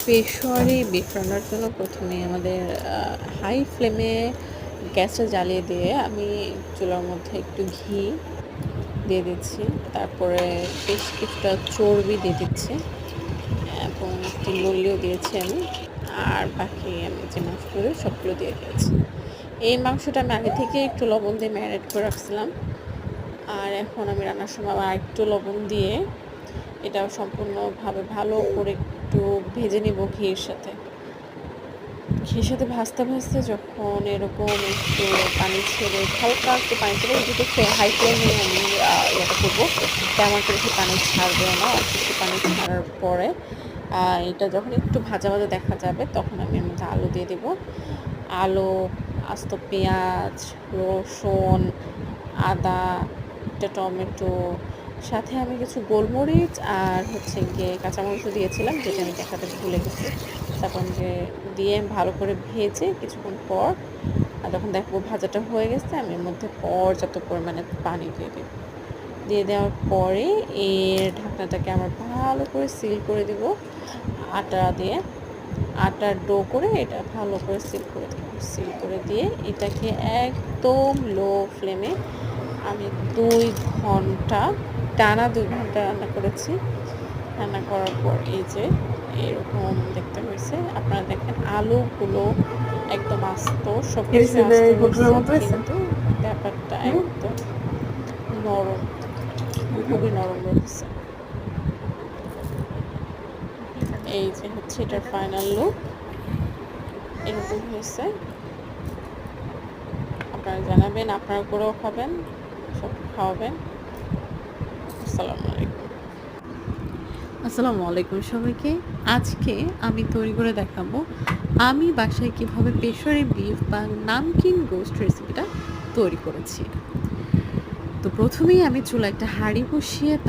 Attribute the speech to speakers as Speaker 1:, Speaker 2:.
Speaker 1: Peshawari beef রান্নার জন্য প্রথমে আমাদের হাই ফ্লেমে গ্যাসটা জ্বালিয়ে দিয়ে আমি চুলার মধ্যে একটু ঘি দিয়ে দিচ্ছি, তারপরে বেশ কিছুটা চর্বি দিয়ে দিচ্ছি এবং একটি ললিও দিয়েছি আমি, আর বাকি আমি যে মাংসগুলো সবগুলো দিয়ে দিয়েছি। এই মাংসটা আমি আগে থেকে একটু লবণ দিয়ে ম্যারিনেট করে রাখছিলাম, আর এখন আমি রান্নার সময় আবার একটু লবণ দিয়ে এটা সম্পূর্ণভাবে ভালো করে একটু ভেজে নিব ঘির সাথে। ঘির সাথে ভাজতে ভাজতে যখন এরকম একটু পানি ছেড়ে, হালকা একটু পানি ছেড়ে দুটো হাই ফ্লেমে আমি ইয়েটা করবো, তেমন করে একটু পানি ছাড়বে না, অল্প একটু পানি ছাড়ার পরে এটা যখন একটু ভাজা ভাজা দেখা যাবে তখন আমি এর মধ্যে আলু দিয়ে দেবো। আলু, আস্ত পেঁয়াজ, রসুন, আদা, একটা টমেটো, সাথে আমি কিছু গোলমরিচ আর হচ্ছে গিয়ে কাঁচামরিচও দিয়েছিলাম, যেটা আমি দেখাতে ভুলে গেছি। তারপর যে দিয়ে ভালো করে ভেজে কিছুক্ষণ পর যখন দেখবো ভাজাটা হয়ে গেছে, আমি এর মধ্যে পর্যাপ্ত পরিমাণে পানি দিয়ে দেব। দিয়ে দেওয়ার পরে এর ঢাকনাটাকে আমরা ভালো করে সিল করে দেব আটা দিয়ে, আটার ডো করে এটা ভালো করে সিল করে দেব। সিল করে দিয়ে এটাকে একদম লো ফ্লেমে আমি 2 ঘন্টা, টানা 2 ঘন্টা রান্না করেছি। রান্না করার পর এই যে এরকম দেখতে হয়েছে। আপনারা দেখেন আলুগুলো একদম আস্ত, সব কিছু আস্ত হয়েছে, কিন্তু ব্যাপারটা একদম নরম, খুবই নরম রয়েছে। এই যে হচ্ছে এটার ফাইনাল লুক, এরকম হয়েছে। আপনারা জানাবেন, আপনারা করেও খাবেন, সব খাওয়াবেন। আসসালামু আলাইকুম সবাইকে। আজকে আমি তৈরি করে দেখাবো আমি বাসায় কীভাবে পেশোয়ারি বিফ বা নামকিন গোস্ট রেসিপিটা তৈরি করেছি। তো প্রথমেই আমি চুলায় একটা হাঁড়ি বসিয়ে